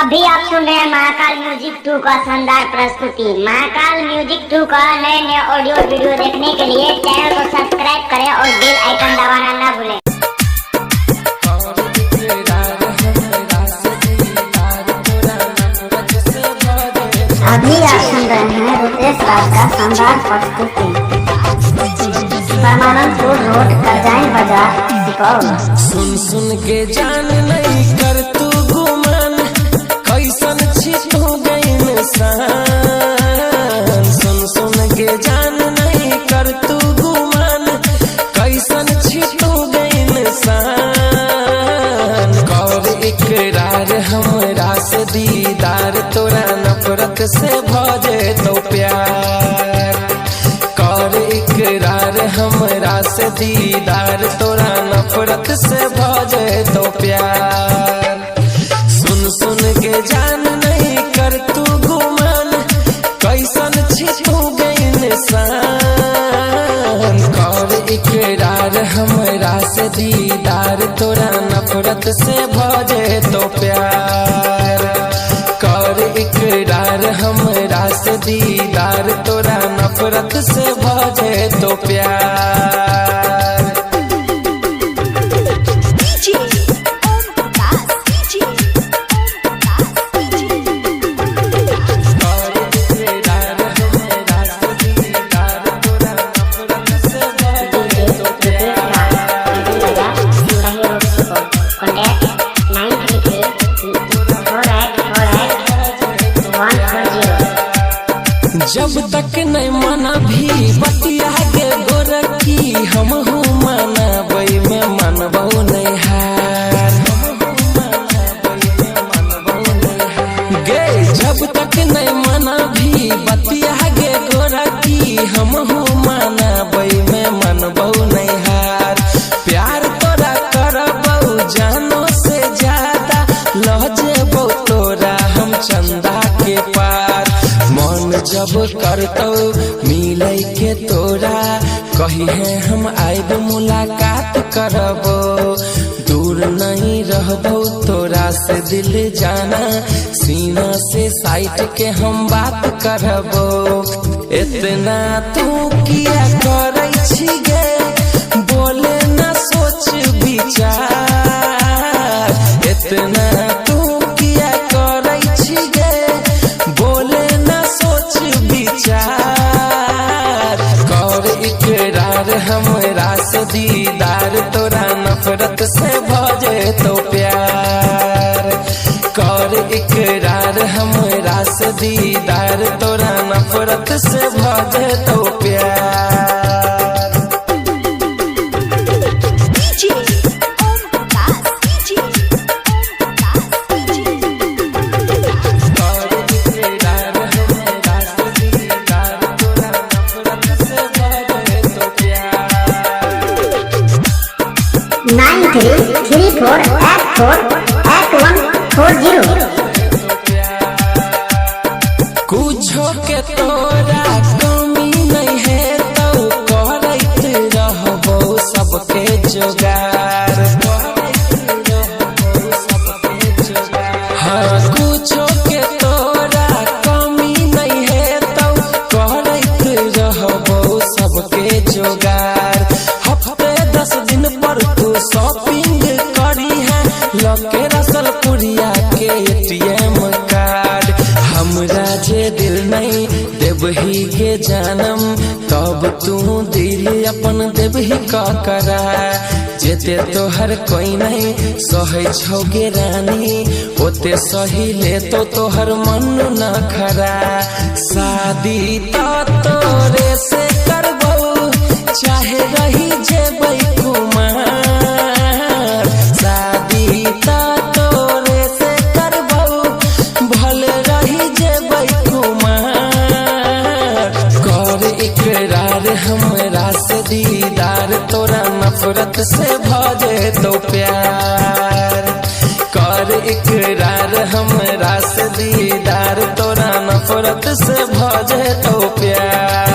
अभी आप सुन रहे हैं महाकाल म्यूजिक 2 का शानदार प्रस्तुति। महाकाल म्यूजिक 2 का नए नए ऑडियो वीडियो देखने के लिए चैनल को सब्सक्राइब करें और बेल आइकन दबाना ना भूलें। अभी आप सुन रहे हैं रुपेश राज का शानदार प्रस्तुति। परमानंदपुर रोड करजाई बाजार सुपौल। सुन के जान नहीं कर तू गुमान, कैसन छिप हो गई इंसान। सुन के जान नहीं कर तू गुमान, कैसन छिप हो गई इंसान। कर इकरार हमरा से दीदार, तोरा नफरत से भजे तो प्यार। कर इकरार हमरा से दीदार, तोरा नफरत से भजे तो प्यार। सुन के जान नहीं कर तू गुमान, कैसन छिप हो गई इंसान। कर इकरार हमरा से दीदार, तोरा नफरत से भजे तो प्यार। कर इकरार हमरा से दीदार, तोरा नफरत से भजे तो प्यार। जब तक नहीं मना भी बतिया के गोरखी, हम हूँ मनाबई में मनबो नहीं हार गे। जब तक नहीं मना भी बतिया के गोरखी, हम हूँ मनाबई में मनबो नहीं हार। प्यार तोरा करबो जानो से ज्यादा, लहजेबो तोरा हम चंदा के पार। मन जब करतो मिलै के तोरा, कही है हम आइब मुलाकात करबो। दूर नहीं रहबो तोरा से दिल जाना, सीना से साइट के हम बात करबो। इतना तू किया करै छी गे, बोले ना सोच विचार। इतना तू किया करै छी गे, बोले ना सोच विचार। कर इकरार हमरा से दीदार, तोरा नफरत से भजे तो प्यार। कर इकरार हमरा से दीदार, तोरा नफरत से भजे तो प्यार। कुछो के तोरा कमी नहीं है तो करैत रहबो सबके जोगार। हाँ, कुछो के तोरा कमी नहीं है तो करैत रहबो सबके जोगार। हफ्ते 10 दिन पर तू शॉपिंग करी है, लके रसलपुरिया के ATM कार्ड। हमरा जे दिल नहीं देबही के जानम, तब तू दिल अपन देबही का करा। जेते तोहर कोई नहीं सहे छौगे रानी, ओते सही ले तो तोहर मन न खरा। शादी तो तोरे से करबो, चाहे रही जेबै कुमार। शादी तो तोरे से करबो, भले रही जेबै कुमार। कर इकरार हमरा से दीदार, तोरा नफरत से भजे तो प्यार। कर इकरार हमरा से दीदार, तोरा नफरत से भजे तो प्यार।